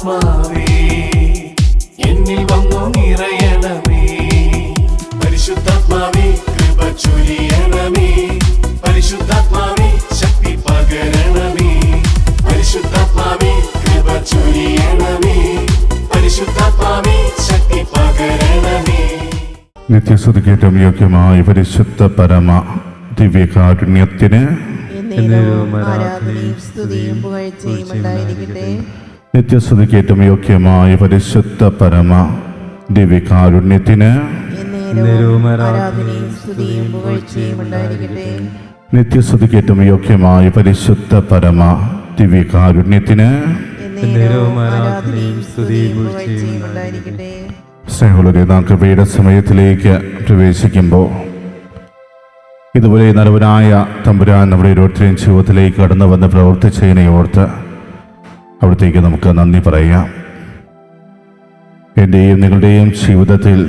പരിശുദ്ധാത്മാവേ എന്നിൽ വന്നു നിറയണമേ. പരിശുദ്ധാത്മാവേ കൃപ ചൊരിയണമേ. പരിശുദ്ധാത്മാവേ ശക്തി പകരണമേ. പരിശുദ്ധാത്മാവേ കൃപ ചൊരിയണമേ. പരിശുദ്ധാത്മാവേ ശക്തി പകരണമേ. നിത്യസ്തുതിക്കേറ്റവും യോഗ്യമായ പരിശുദ്ധ പരമ ദിവ്യകാരുണ്യത്തിന് നിത്യസ്തുതിക്കേറ്റവും യോഗ്യമായ പരിശുദ്ധ പരമ ദിവ്യകാരുണ്യത്തിന് നിത്യസ്തുതിക്കേറ്റവും യോഗ്യമായ പരിശുദ്ധ പരമ ദിവ്യകാരുണ്യത്തിന് സ്നേഹമുള്ളവരെ, നാം കൃപയുടെ സമയത്തിലേക്ക് പ്രവേശിക്കുമ്പോൾ ഇതുപോലെ നല്ലവനായ തമ്പുരാൻ നമ്മുടെ ഓരോരുത്തരെയും ജീവിതത്തിലേക്ക് കടന്നു വന്ന് പ്രവർത്തിച്ചതിനെ ഓർത്ത് അവിടത്തേക്ക് നമുക്ക് നന്ദി പറയാം. എൻ്റെയും നിങ്ങളുടെയും ജീവിതത്തിൽ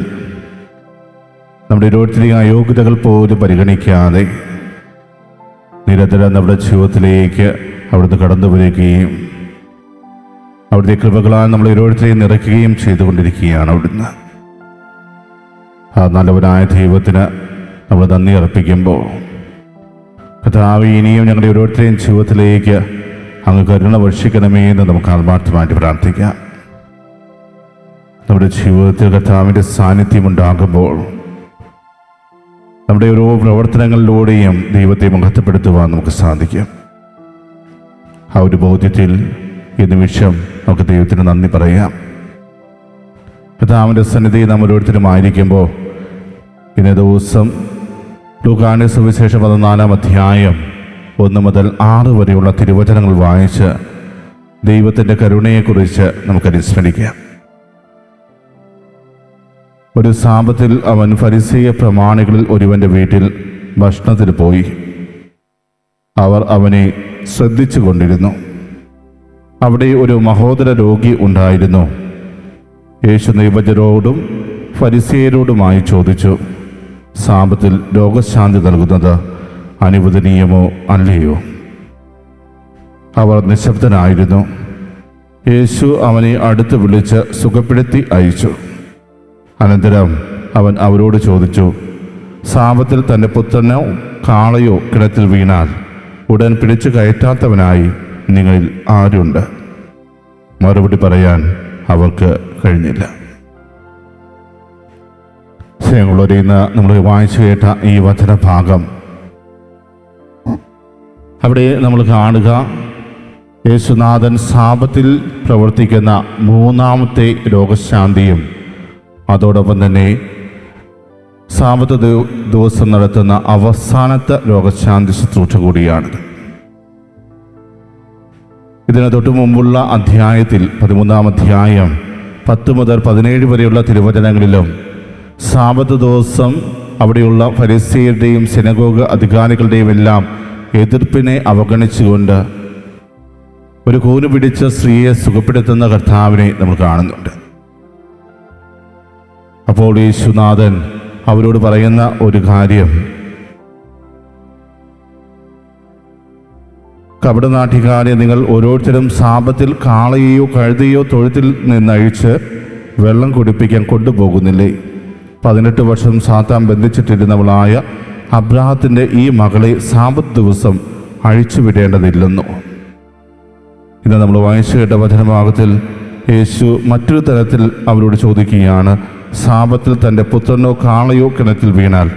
നമ്മുടെ ഓരോരുത്തരെയും അയോഗ്യതകൾ പോലും പരിഗണിക്കാതെ നിരന്തരം നമ്മുടെ ജീവിതത്തിലേക്ക് അവിടുന്ന് കടന്നു വരികയും അവിടുത്തെ കൃപകളാൽ നമ്മൾ ഓരോരുത്തരെയും നിറയ്ക്കുകയും ചെയ്തുകൊണ്ടിരിക്കുകയാണ്. അവിടുന്ന് ആ നല്ലവനായ ദൈവത്തിന് നമ്മൾ നന്ദി അർപ്പിക്കുമ്പോൾ, കർത്താവേ, ഇനിയും ഞങ്ങളുടെ ഓരോരുത്തരെയും ജീവിതത്തിലേക്ക് അങ്ങ് കരുണ വർഷിക്കണമേ എന്ന് നമുക്ക് ആത്മാർത്ഥമായിട്ട് പ്രാർത്ഥിക്കാം. നമ്മുടെ ജീവിതത്തിൽ കർത്താവിൻ്റെ സാന്നിധ്യം ഉണ്ടാകുമ്പോൾ നമ്മുടെ ഓരോ പ്രവർത്തനങ്ങളിലൂടെയും ദൈവത്തെ മഹത്വപ്പെടുത്തുവാൻ നമുക്ക് സാധിക്കും. ആ ഒരു ബോധ്യത്തിൽ ഈ നിമിഷം നമുക്ക് ദൈവത്തിന് നന്ദി പറയാം. കർത്താവിൻ്റെ സന്നിധിയിൽ നാം ഓരോരുത്തരും ആയിരിക്കുമ്പോൾ ഇന്നേ ദിവസം ലൂക്കായുടെ സുവിശേഷം 14-ാം അധ്യായം 1 മുതൽ 6 വരെയുള്ള തിരുവചനങ്ങൾ വായിച്ച് ദൈവത്തിൻ്റെ കരുണയെക്കുറിച്ച് നമുക്ക് അനുസ്മരിക്കാം. ഒരു സാപത്തിൽ അവൻ ഫരിസേയ പ്രമാണികളിൽ ഒരുവൻ്റെ വീട്ടിൽ ഭക്ഷണത്തിന് പോയി. അവർ അവനെ ശ്രദ്ധിച്ചു കൊണ്ടിരുന്നു. അവിടെ ഒരു മഹോദര രോഗി ഉണ്ടായിരുന്നു. യേശു നിയമജ്ഞരോടും ഫരിസേയരോടുമായി ചോദിച്ചു, സാപത്തിൽ രോഗശാന്തി നൽകുന്നത് അനുവദനീയമോ അല്ലയോ? അവർ നിശബ്ദനായിരുന്നു. യേശു അവനെ അടുത്ത് വിളിച്ച് സുഖപ്പെടുത്തി അയച്ചു. അനന്തരം അവൻ അവരോട് ചോദിച്ചു, സാപത്തിൽ തൻ്റെ പുത്രനോ കാളയോ കിണറ്റിൽ വീണാൽ ഉടൻ പിടിച്ചു കയറ്റാത്തവനായി നിങ്ങളിൽ ആരുണ്ട്? മറുപടി പറയാൻ അവർക്ക് കഴിഞ്ഞില്ല. സ്നേഹമുള്ളവരെ, ഇന്ന് നമ്മൾ വായിച്ചു കേട്ട ഈ വചനഭാഗം അവിടെ നമ്മൾ കാണുക, യേശുനാഥൻ സാപത്തിൽ പ്രവർത്തിക്കുന്ന 3-ാമത്തെ രോഗശാന്തിയും അതോടൊപ്പം തന്നെ സാപത്ത് ദിവസം നടത്തുന്ന അവസാനത്തെ രോഗശാന്തി ശുശ്രൂഷ കൂടിയാണിത്. ഇതിന് തൊട്ടു മുമ്പുള്ള അധ്യായത്തിൽ 13-ാം അധ്യായം 10 മുതൽ 17 വരെയുള്ള തിരുവചനങ്ങളിലും സാബത്ത് ദിവസം അവിടെയുള്ള ഫരിസേയരുടെയും സിനഗോഗ് അധികാരികളുടെയും എല്ലാം എതിർപ്പിനെ അവഗണിച്ചുകൊണ്ട് ഒരു കൂന് പിടിച്ച സ്ത്രീയെ സുഖപ്പെടുത്തുന്ന കർത്താവിനെ നമ്മൾ കാണുന്നുണ്ട്. അപ്പോൾ യേശുനാഥൻ അവരോട് പറയുന്ന ഒരു കാര്യം, കപടനാട്യക്കാരെ, നിങ്ങൾ ഓരോരുത്തരും സാപത്തിൽ കാളയെയോ കഴുതയോ തൊഴുത്തിൽ നിന്നഴിച്ച് വെള്ളം കുടിപ്പിക്കാൻ കൊണ്ടുപോകുന്നില്ലേ? 18 വർഷം സാത്താൻ ബന്ധിച്ചിട്ടിരുന്നവളായ അബ്രാഹത്തിൻ്റെ ഈ മകളെ സാപത്ത് ദിവസം അഴിച്ചുവിടേണ്ടതില്ലെന്നോ? ഇന്ന് നമ്മൾ വായിച്ചു കേട്ട വചനഭാഗത്തിൽ യേശു മറ്റൊരു തരത്തിൽ അവരോട് ചോദിക്കുകയാണ്, സാപത്തിൽ തൻ്റെ പുത്രനോ കാളയോ കിണറ്റിൽ വീണാൽ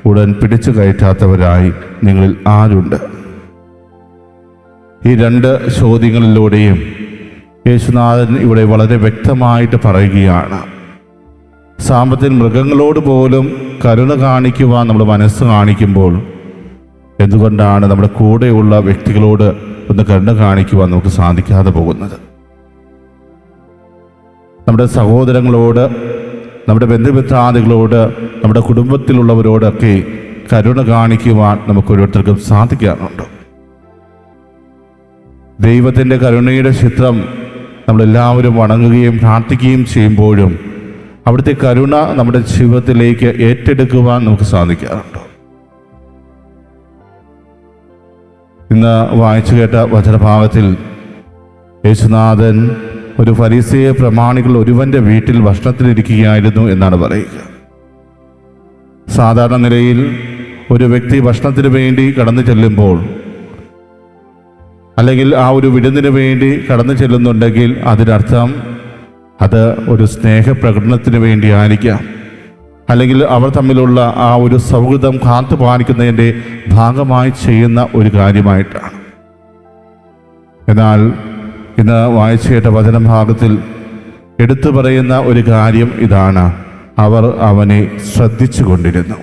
ഉടൻ പിടിച്ചു കയറ്റാത്തവരായി നിങ്ങളിൽ ആരുണ്ട്? ഈ 2 ചോദ്യങ്ങളിലൂടെയും യേശുനാഥൻ ഇവിടെ വളരെ വ്യക്തമായിട്ട് പറയുകയാണ്, സാമ്പത്തിൽ മൃഗങ്ങളോട് പോലും കരുണ കാണിക്കുവാൻ നമ്മൾ മനസ്സ് കാണിക്കുമ്പോൾ എന്തുകൊണ്ടാണ് നമ്മുടെ കൂടെയുള്ള വ്യക്തികളോട് ഒന്ന് കരുണ കാണിക്കുവാൻ നമുക്ക് സാധിക്കാതെ പോകുന്നത്? നമ്മുടെ സഹോദരങ്ങളോട്, നമ്മുടെ ബന്ധുമിത്രാദികളോട്, നമ്മുടെ കുടുംബത്തിലുള്ളവരോടൊക്കെ കരുണ കാണിക്കുവാൻ നമുക്ക് ഓരോരുത്തർക്കും സാധിക്കാറുണ്ട്. ദൈവത്തിൻ്റെ കരുണയുടെ ചിത്രം നമ്മളെല്ലാവരും വണങ്ങുകയും പ്രാർത്ഥിക്കുകയും ചെയ്യുമ്പോഴും അവിടുത്തെ കരുണ നമ്മുടെ ജീവിതത്തിലേക്ക് ഏറ്റെടുക്കുവാൻ നമുക്ക് സാധിക്കാറുണ്ട്. ഇന്ന് വായിച്ചു കേട്ട വചനഭാഗത്തിൽ യേശുനാഥൻ ഒരു ഫരീസേയ പ്രമാണികൾ ഒരുവൻ്റെ വീട്ടിൽ ഭക്ഷണത്തിനിരിക്കുകയായിരുന്നു എന്നാണ് പറയുക. സാധാരണ നിലയിൽ ഒരു വ്യക്തി ഭക്ഷണത്തിന് വേണ്ടി കടന്നു ചെല്ലുമ്പോൾ, അല്ലെങ്കിൽ ആ ഒരു വിരുന്നിന് വേണ്ടി കടന്നു ചെല്ലുന്നുണ്ടെങ്കിൽ അതിനർത്ഥം അത് ഒരു സ്നേഹപ്രകടനത്തിന് വേണ്ടിയായിരിക്കാം, അല്ലെങ്കിൽ അവർ തമ്മിലുള്ള ആ ഒരു സൗഹൃദം കാത്തു പാലിക്കുന്നതിൻ്റെ ഭാഗമായി ചെയ്യുന്ന ഒരു കാര്യമായിട്ടാണ്. എന്നാൽ ഇന്ന് വായിച്ചു കേട്ട വചനഭാഗത്തിൽ എടുത്തു പറയുന്ന ഒരു കാര്യം ഇതാണ്: അവർ അവനെ ശ്രദ്ധിച്ചു കൊണ്ടിരുന്നു.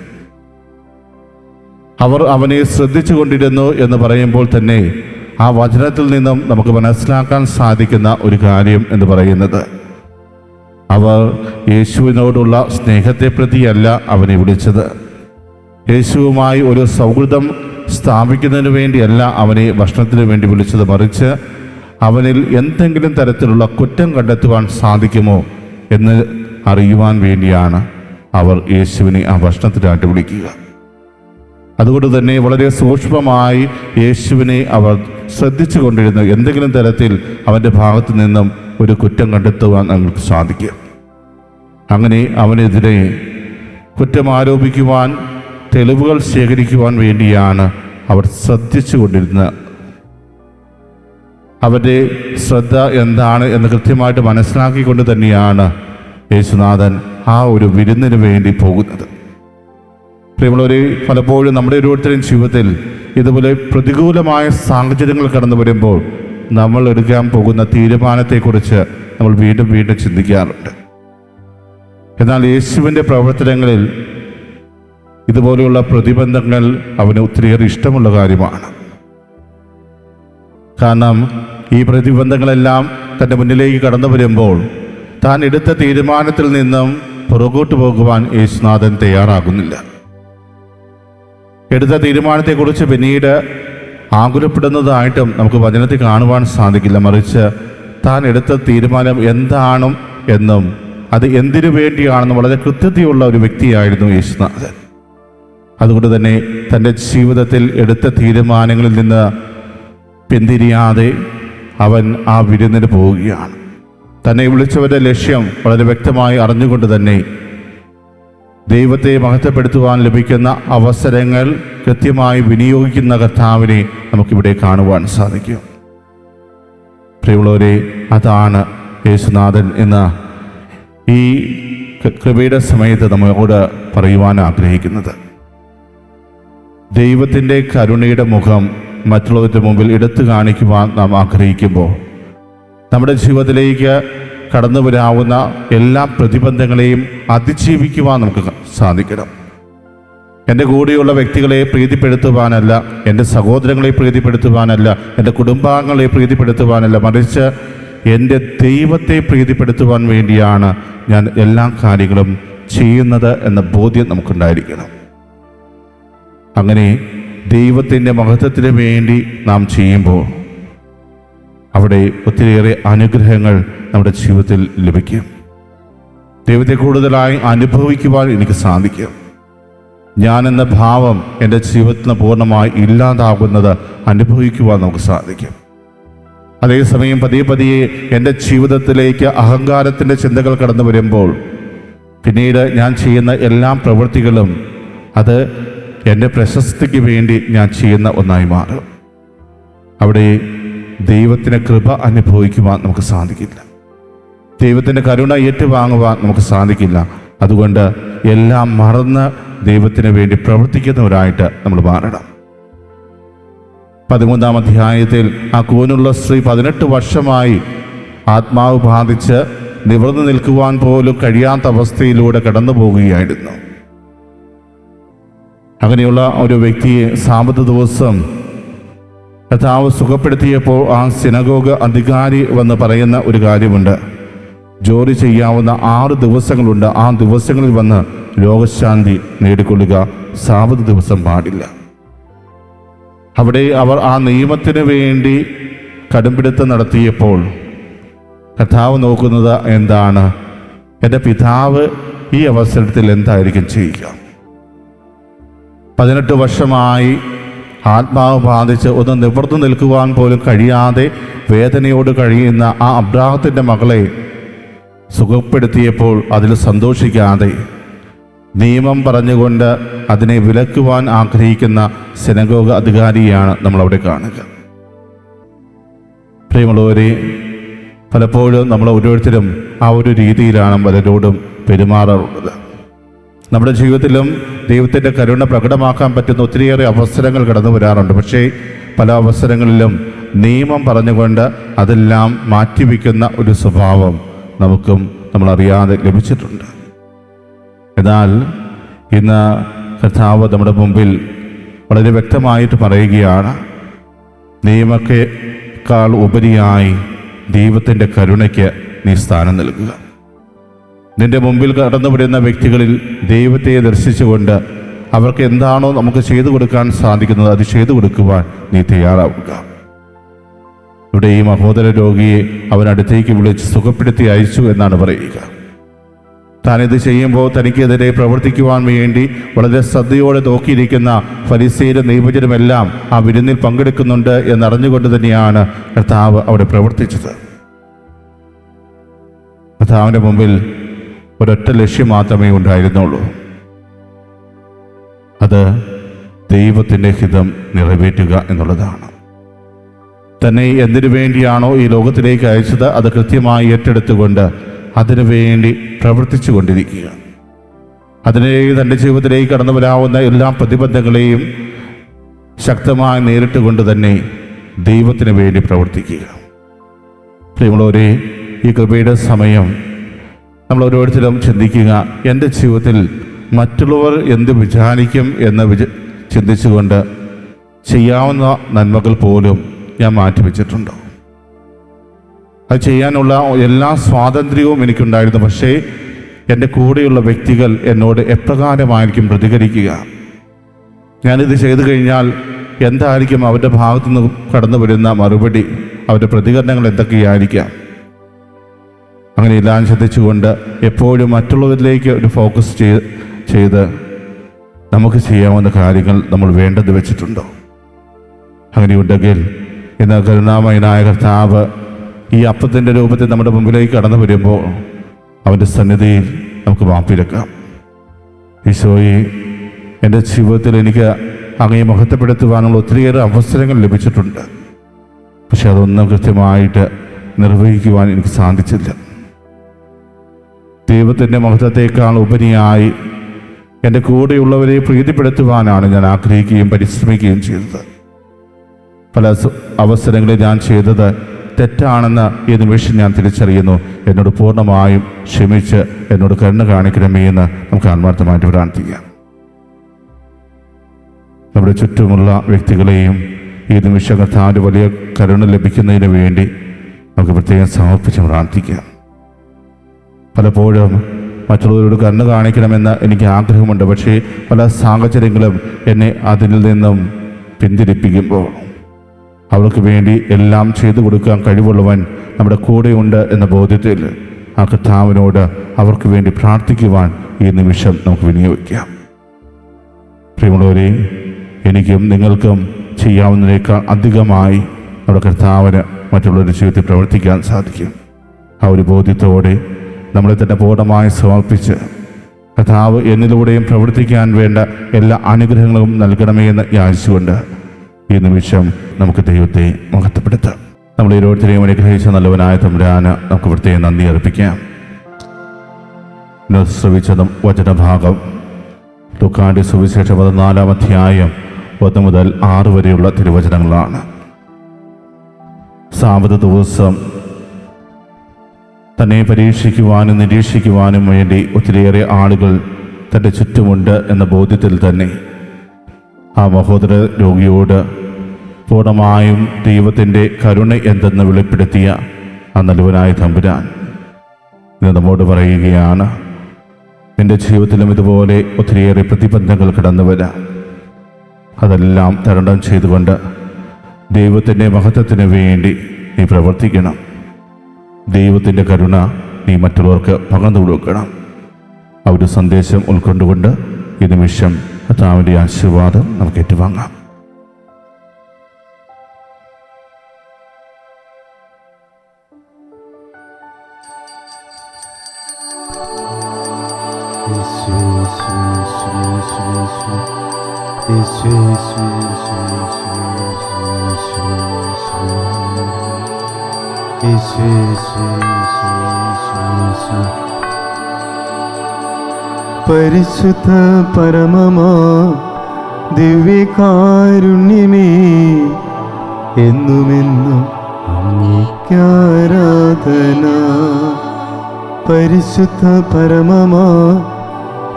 അവർ അവനെ ശ്രദ്ധിച്ചു കൊണ്ടിരുന്നു എന്ന് പറയുമ്പോൾ തന്നെ ആ വചനത്തിൽ നിന്നും നമുക്ക് മനസ്സിലാക്കാൻ സാധിക്കുന്ന ഒരു കാര്യം എന്ന് പറയുന്നത്, അവർ യേശുവിനോടുള്ള സ്നേഹത്തെ പ്രതിയല്ല അവനെ വിളിച്ചത്. യേശുവുമായി ഒരു സൗഹൃദം സ്ഥാപിക്കുന്നതിന് വേണ്ടിയല്ല അവനെ ഭക്ഷണത്തിന് വേണ്ടി വിളിച്ചത്, മറിച്ച് അവനിൽ എന്തെങ്കിലും തരത്തിലുള്ള കുറ്റം കണ്ടെത്തുവാൻ സാധിക്കുമോ എന്ന് അറിയുവാൻ വേണ്ടിയാണ് അവർ യേശുവിനെ ആ ഭക്ഷണത്തിനായിട്ട് വിളിക്കുക. അതുകൊണ്ട് തന്നെ വളരെ സൂക്ഷ്മമായി യേശുവിനെ അവർ ശ്രദ്ധിച്ചു കൊണ്ടിരുന്നു. എന്തെങ്കിലും തരത്തിൽ അവൻ്റെ ഭാഗത്തു നിന്നും ഒരു കുറ്റം കണ്ടെത്തുവാൻ നമുക്ക് സാധിക്കും. അങ്ങനെ അവനെതിരെ കുറ്റം ആരോപിക്കുവാൻ, തെളിവുകൾ ശേഖരിക്കുവാൻ വേണ്ടിയാണ് അവർ ശ്രദ്ധിച്ചു കൊണ്ടിരുന്നത്. അവരുടെ ശ്രദ്ധ എന്താണ് എന്ന് കൃത്യമായിട്ട് മനസ്സിലാക്കിക്കൊണ്ട് തന്നെയാണ് യേശുനാഥൻ ആ ഒരു വിരുന്നിന് വേണ്ടി പോകുന്നത്. പ്രിയമുള്ളവരെ, പലപ്പോഴും നമ്മുടെ ഓരോരുത്തരുടെയും ജീവിതത്തിൽ ഇതുപോലെ പ്രതികൂലമായ സാഹചര്യങ്ങൾ കടന്നു വരുമ്പോൾ നമ്മൾ എടുക്കാൻ പോകുന്ന തീരുമാനത്തെക്കുറിച്ച് നമ്മൾ വീണ്ടും വീണ്ടും ചിന്തിക്കാറുണ്ട്. എന്നാൽ യേശുവിൻ്റെ പ്രവർത്തനങ്ങളിൽ ഇതുപോലെയുള്ള പ്രതിബന്ധങ്ങൾ അവന് ഒത്തിരിയേറെ ഇഷ്ടമുള്ള കാര്യമാണ്. കാരണം ഈ പ്രതിബന്ധങ്ങളെല്ലാം തൻ്റെ മുന്നിലേക്ക് കടന്നു വരുമ്പോൾ താൻ എടുത്ത തീരുമാനത്തിൽ നിന്നും പുറകോട്ട് പോകുവാൻ യേശുനാഥൻ തയ്യാറാകുന്നില്ല. എടുത്ത തീരുമാനത്തെക്കുറിച്ച് പിന്നീട് ആകുലപ്പെടുന്നതായിട്ടും നമുക്ക് വചനത്തിൽ കാണുവാൻ സാധിക്കില്ല. മറിച്ച് താൻ എടുത്ത തീരുമാനം എന്താണ് എന്നും അത് എന്തിനു വേണ്ടിയാണെന്നും വളരെ കൃത്യതയുള്ള ഒരു വ്യക്തിയായിരുന്നു യേശുനാഥൻ. അതുകൊണ്ട് തന്നെ തൻ്റെ ജീവിതത്തിൽ എടുത്ത തീരുമാനങ്ങളിൽ നിന്ന് പിന്തിരിയാതെ അവൻ ആ വിരുന്നിന് പോവുകയാണ്. തന്നെ വിളിച്ചവരുടെ ലക്ഷ്യം വളരെ വ്യക്തമായി അറിഞ്ഞുകൊണ്ട് തന്നെ ദൈവത്തെ മഹത്വപ്പെടുത്തുവാൻ ലഭിക്കുന്ന അവസരങ്ങൾ കൃത്യമായി വിനിയോഗിക്കുന്ന കർത്താവിനെ നമുക്കിവിടെ കാണുവാൻ സാധിക്കും. പ്രിയമുള്ളവരെ, അതാണ് യേശുനാഥൻ എന്ന ഈ കൃപയുടെ സമയത്ത് നമ്മോട് പറയുവാൻ ആഗ്രഹിക്കുന്നത്. ദൈവത്തിൻ്റെ കരുണയുടെ മുഖം മറ്റുള്ളവരുടെ മുമ്പിൽ എടുത്തു കാണിക്കുവാൻ നാം ആഗ്രഹിക്കുമ്പോൾ നമ്മുടെ ജീവിതത്തിലേക്ക് കടന്നു വരാവുന്ന എല്ലാ പ്രതിബന്ധങ്ങളെയും അതിജീവിക്കുവാൻ നമുക്ക് സാധിക്കണം. എൻ്റെ കൂടെയുള്ള വ്യക്തികളെ പ്രീതിപ്പെടുത്തുവാനല്ല, എൻ്റെ സഹോദരങ്ങളെ പ്രീതിപ്പെടുത്തുവാനല്ല, എൻ്റെ കുടുംബാംഗങ്ങളെ പ്രീതിപ്പെടുത്തുവാനല്ല, മറിച്ച് എൻ്റെ ദൈവത്തെ പ്രീതിപ്പെടുത്തുവാൻ വേണ്ടിയാണ് ഞാൻ എല്ലാ കാര്യങ്ങളും ചെയ്യുന്നത് എന്ന ബോധ്യം നമുക്കുണ്ടായിരിക്കണം. അങ്ങനെ ദൈവത്തിൻ്റെ മഹത്വത്തിന് വേണ്ടി നാം ചെയ്യുമ്പോൾ അവിടെ ഒത്തിരിയേറെ അനുഗ്രഹങ്ങൾ നമ്മുടെ ജീവിതത്തിൽ ലഭിക്കും. ദൈവത്തെ കൂടുതലായി അനുഭവിക്കുവാൻ എനിക്ക് സാധിക്കും. ഞാനെന്ന ഭാവം എൻ്റെ ജീവിതത്തിന് പൂർണ്ണമായി ഇല്ലാതാകുന്നത് അനുഭവിക്കുവാൻ നമുക്ക് സാധിക്കും. അതേസമയം പതിയെ പതിയെ എൻ്റെ ജീവിതത്തിലേക്ക് അഹങ്കാരത്തിൻ്റെ ചിന്തകൾ കടന്നു വരുമ്പോൾ പിന്നീട് ഞാൻ ചെയ്യുന്ന എല്ലാ പ്രവൃത്തികളും അത് എൻ്റെ പ്രശസ്തിക്ക് വേണ്ടി ഞാൻ ചെയ്യുന്ന ഒന്നായി മാറും. അവിടെ ദൈവത്തിൻ്റെ കൃപ അനുഭവിക്കുവാൻ നമുക്ക് സാധിക്കില്ല. ദൈവത്തിൻ്റെ കരുണ ഏറ്റുവാങ്ങുവാൻ നമുക്ക് സാധിക്കില്ല. അതുകൊണ്ട് എല്ലാം മറന്ന് ദൈവത്തിന് വേണ്ടി പ്രവർത്തിക്കുന്നവരായിട്ട് നമ്മൾ മാറണം. 13-ാം അധ്യായത്തിൽ ആ കൂനുള്ള സ്ത്രീ 18 വർഷമായി ആത്മാവ് ബാധിച്ച് നിവർന്നു നിൽക്കുവാൻ പോലും കഴിയാത്ത അവസ്ഥയിലൂടെ കടന്നു പോകുകയായിരുന്നു. അങ്ങനെയുള്ള ഒരു വ്യക്തിയെ സാബത്ത് ദിവസം കർത്താവ് സുഖപ്പെടുത്തിയപ്പോൾ ആ സിനഗോഗ് അധികാരി വന്ന് പറയുന്ന ഒരു കാര്യമുണ്ട്: ജോലി ചെയ്യാവുന്ന 6 ദിവസങ്ങളുണ്ട്, ആ ദിവസങ്ങളിൽ വന്ന് രോഗശാന്തി നേടിക്കൊള്ളുക, സാബത്ത് ദിവസം പാടില്ല. അവിടെ അവർ ആ നിയമത്തിന് വേണ്ടി കടുംപിടുത്തം നടത്തിയപ്പോൾ കർത്താവ് നോക്കുന്നത് എന്താണ്? എൻ്റെ പിതാവ് ഈ അവസരത്തിൽ എന്തായിരിക്കും ചെയ്യുക? 18 വർഷമായി ആത്മാവ് ബാധിച്ച് ഒന്ന് നിവർന്നു നിൽക്കുവാൻ പോലും കഴിയാതെ വേദനയോട് കഴിയുന്ന ആ അബ്രാഹത്തിൻ്റെ മകളെ സുഖപ്പെടുത്തിയപ്പോൾ അതിൽ സന്തോഷിക്കാതെ നിയമം പറഞ്ഞുകൊണ്ട് അതിനെ വിലക്കുവാൻ ആഗ്രഹിക്കുന്ന സിനഗോഗ് അധികാരിയാണ് നമ്മളവിടെ കാണുക. പ്രിയമുള്ളവരെ, പലപ്പോഴും നമ്മൾ ഓരോരുത്തരും ആ ഒരു രീതിയിലാണ് പലരോടും പെരുമാറാറുള്ളത്. നമ്മുടെ ജീവിതത്തിലും ദൈവത്തിൻ്റെ കരുണ പ്രകടമാക്കാൻ പറ്റുന്ന ഒത്തിരിയേറെ അവസരങ്ങൾ കടന്നു വരാറുണ്ട്. പക്ഷേ പല അവസരങ്ങളിലും നിയമം പറഞ്ഞുകൊണ്ട് അതെല്ലാം മാറ്റിവെക്കുന്ന ഒരു സ്വഭാവം നമുക്കും നമ്മളറിയാതെ ലഭിച്ചിട്ടുണ്ട്. എന്നാൽ ഇന്ന് കർത്താവ് നമ്മുടെ മുമ്പിൽ വളരെ വ്യക്തമായിട്ട് പറയുകയാണ്, നിയമത്തെക്കാൾ ഉപരിയായി ദൈവത്തിൻ്റെ കരുണയ്ക്ക് നീ സ്ഥാനം നൽകുക. നിന്റെ മുമ്പിൽ കടന്നു വരുന്ന വ്യക്തികളിൽ ദൈവത്തെ ദർശിച്ചുകൊണ്ട് അവർക്ക് എന്താണോ നമുക്ക് ചെയ്തു കൊടുക്കാൻ സാധിക്കുന്നത് അത് ചെയ്തു കൊടുക്കുവാൻ നീ തയ്യാറാവുക. ഇവിടെ ഈ മഹോദര രോഗിയെ അവനടുത്തേക്ക് വിളിച്ച് സുഖപ്പെടുത്തി അയച്ചു എന്നാണ് പറയുക. താനിത് ചെയ്യുമ്പോൾ തനിക്കെതിരെ പ്രവർത്തിക്കുവാൻ വേണ്ടി വളരെ ശ്രദ്ധയോടെ നോക്കിയിരിക്കുന്ന ഫരിസേയരും നിയമജരുമെല്ലാം ആ വിരുന്നിൽ പങ്കെടുക്കുന്നുണ്ട് എന്നറിഞ്ഞുകൊണ്ട് തന്നെയാണ് കർത്താവ് അവിടെ പ്രവർത്തിച്ചത്. കർത്താവിൻ്റെ മുമ്പിൽ ഒരൊറ്റ ലക്ഷ്യം മാത്രമേ ഉണ്ടായിരുന്നുള്ളൂ, അത് ദൈവത്തിൻ്റെ ഹിതം നിറവേറ്റുക എന്നുള്ളതാണ്. തന്നെ എന്തിനു വേണ്ടിയാണോ ഈ ലോകത്തിലേക്ക് അയച്ചത് അത് കൃത്യമായി ഏറ്റെടുത്തുകൊണ്ട് അതിനു വേണ്ടി പ്രവർത്തിച്ചു കൊണ്ടിരിക്കുക. അതിനെ തൻ്റെ ജീവിതത്തിലേക്ക് കടന്നു വരാവുന്ന എല്ലാ പ്രതിബന്ധങ്ങളെയും ശക്തമായി നേരിട്ടുകൊണ്ട് തന്നെ ദൈവത്തിന് വേണ്ടി പ്രവർത്തിക്കുക. പ്രിയമുള്ളവരെ, ഈ കൃപയുടെ സമയം നമ്മൾ ഓരോരുത്തരും ചിന്തിക്കുക, എൻ്റെ ജീവിതത്തിൽ മറ്റുള്ളവർ എന്ത് വിചാരിക്കും എന്ന് ചിന്തിച്ചുകൊണ്ട് ചെയ്യാവുന്ന നന്മകൾ പോലും ഞാൻ മാറ്റിവെച്ചിട്ടുണ്ടോ? അത് ചെയ്യാനുള്ള എല്ലാ സ്വാതന്ത്ര്യവും എനിക്കുണ്ടായിരുന്നു. പക്ഷേ എൻ്റെ കൂടെയുള്ള വ്യക്തികൾ എന്നോട് എപ്രകാരമായിരിക്കും പ്രതികരിക്കുക? ഞാനിത് ചെയ്തു കഴിഞ്ഞാൽ എന്തായിരിക്കും അവരുടെ ഭാഗത്തു നിന്ന് കടന്നു വരുന്ന മറുപടി? അവരുടെ പ്രതികരണങ്ങൾ എന്തൊക്കെയായിരിക്കാം? അങ്ങനെയെല്ലാം ശ്രദ്ധിച്ചുകൊണ്ട് എപ്പോഴും മറ്റുള്ളവരിലേക്ക് ഒരു ഫോക്കസ് ചെയ്ത് നമുക്ക് ചെയ്യാവുന്ന കാര്യങ്ങൾ നമ്മൾ വേണ്ടത് വെച്ചിട്ടുണ്ടോ? അങ്ങനെയുണ്ടെങ്കിൽ ഇന്ന് കരുണാമയനായ കർത്താവ് ഈ അപ്പത്തിൻ്റെ രൂപത്തിൽ നമ്മുടെ മുമ്പിലേക്ക് കടന്നു വരുമ്പോൾ അവൻ്റെ സന്നിധിയിൽ നമുക്ക് മാപ്പിരക്കാം. ഈശോയെ, എൻ്റെ ജീവിതത്തിൽ എനിക്ക് അങ്ങയെ മഹത്വപ്പെടുത്തുവാനുള്ള ഒത്തിരിയേറെ അവസരങ്ങൾ ലഭിച്ചിട്ടുണ്ട്. പക്ഷെ അതൊന്നും കൃത്യമായിട്ട് നിർവഹിക്കുവാൻ എനിക്ക് സാധിച്ചില്ല. ദൈവത്തിൻ്റെ മഹത്വത്തെക്കാൾ ഉപരിയായി എൻ്റെ കൂടെയുള്ളവരെ പ്രീതിപ്പെടുത്തുവാനാണ് ഞാൻ ആഗ്രഹിക്കുകയും പരിശ്രമിക്കുകയും ചെയ്തത്. പല അവസരങ്ങളിൽ ഞാൻ ചെയ്തത് തെറ്റാണെന്ന് ഈ നിമിഷം ഞാൻ തിരിച്ചറിയുന്നു. എന്നോട് പൂർണ്ണമായും ക്ഷമിച്ച് എന്നോട് കരുണ കാണിക്കണമേ എന്ന് നമുക്ക് ആത്മാർത്ഥമായിട്ട് പ്രാർത്ഥിക്കാം. നമ്മുടെ ചുറ്റുമുള്ള വ്യക്തികളെയും ഈ നിമിഷം കർത്താവിൻ്റെ വലിയ കരുണ ലഭിക്കുന്നതിന് വേണ്ടി നമുക്ക് പ്രത്യേകം സമർപ്പിച്ച് പ്രാർത്ഥിക്കാം. പലപ്പോഴും മറ്റുള്ളവരോട് കരുണ കാണിക്കണമെന്ന് എനിക്ക് ആഗ്രഹമുണ്ട്. പക്ഷേ പല സാഹചര്യങ്ങളും എന്നെ അതിൽ നിന്നും പിന്തിരിപ്പിക്കുമ്പോൾ അവർക്ക് വേണ്ടി എല്ലാം ചെയ്തു കൊടുക്കാൻ കഴിവുള്ളവൻ നമ്മുടെ കൂടെയുണ്ട് എന്ന ബോധ്യത്തിൽ ആ കർത്താവിനോട് അവർക്ക് വേണ്ടി പ്രാർത്ഥിക്കുവാൻ ഈ നിമിഷം നമുക്ക് വിനിയോഗിക്കാം. പ്രിയമുള്ളവരെ, എനിക്കും നിങ്ങൾക്കും ചെയ്യാവുന്നതിനേക്കാൾ അധികമായി നമ്മുടെ കർത്താവിന് മറ്റുള്ളവരുടെ ജീവിതത്തിൽ പ്രവർത്തിക്കാൻ സാധിക്കും. ആ ഒരു ബോധ്യത്തോടെ നമ്മളെ തന്നെ പൂർണ്ണമായി സമർപ്പിച്ച് കർത്താവ് എന്നിലൂടെയും പ്രവർത്തിക്കാൻ വേണ്ട എല്ലാ അനുഗ്രഹങ്ങളും നൽകണമേ എന്ന് യാചിച്ചുകൊണ്ട് ഈ നിമിഷം നമുക്ക് ദൈവത്തെ മഹത്വപ്പെടുത്താം. നമ്മൾ ഓരോരുത്തരെയും അനുഗ്രഹിച്ച നല്ലവനായ തമ്പുരാന് നമുക്ക് പ്രത്യേകം നന്ദി അർപ്പിക്കാം. ശ്രവിച്ച വചനഭാഗം ലൂക്കായുടെ സുവിശേഷം 14-ാം അധ്യായം 1 മുതൽ 6 വരെയുള്ള തിരുവചനങ്ങളാണ്. സാബത്ത് ദിവസം തന്നെ പരീക്ഷിക്കുവാനും നിരീക്ഷിക്കുവാനും വേണ്ടി ഒത്തിരിയേറെ ആളുകൾ തൻ്റെ ചുറ്റുമുണ്ട് എന്ന ബോധ്യത്തിൽ തന്നെ ആ മഹോദര രോഗിയോട് പൂർണ്ണമായും ദൈവത്തിൻ്റെ കരുണ എന്തെന്ന് വെളിപ്പെടുത്തിയ ആ നല്ലവനായ തമ്പുരാൻ ഇന്ന് നമ്മോട് പറയുകയാണ്, നിൻ്റെ ജീവിതത്തിലും ഇതുപോലെ ഒത്തിരിയേറെ പ്രതിബന്ധങ്ങൾ കടന്നു വരാം. അതെല്ലാം തരണം ചെയ്തുകൊണ്ട് ദൈവത്തിൻ്റെ മഹത്വത്തിന് വേണ്ടി നീ പ്രവർത്തിക്കണം. ദൈവത്തിൻ്റെ കരുണ നീ മറ്റുള്ളവർക്ക് പകർന്നു കൊടുക്കണം. ആ ഒരു സന്ദേശം ഉൾക്കൊണ്ടുകൊണ്ട് ഈ നിമിഷം കർത്താവിൻ്റെ ആശീർവാദം നമുക്ക് ഏറ്റുവാങ്ങാം. പരിശുദ്ധ പരമമാ ദിവ്യകാരുണ്യമേ, എന്നുമെന്നും അങ്ങേക്കാരാധന. പരിശുദ്ധ പരമമാ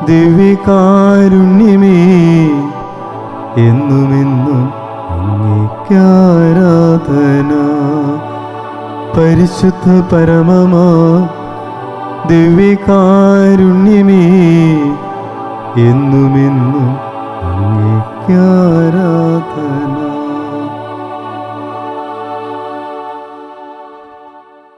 ദിവ്യകാരുണ്യമേ, എന്നുമെന്നും അങ്ങേക്കാരാധന. പരിശുദ്ധ പരമമാ ദിവ്യകാരുണ്യമേ, എന്നുമെന്നും അങ്ങേക്കാരാധന.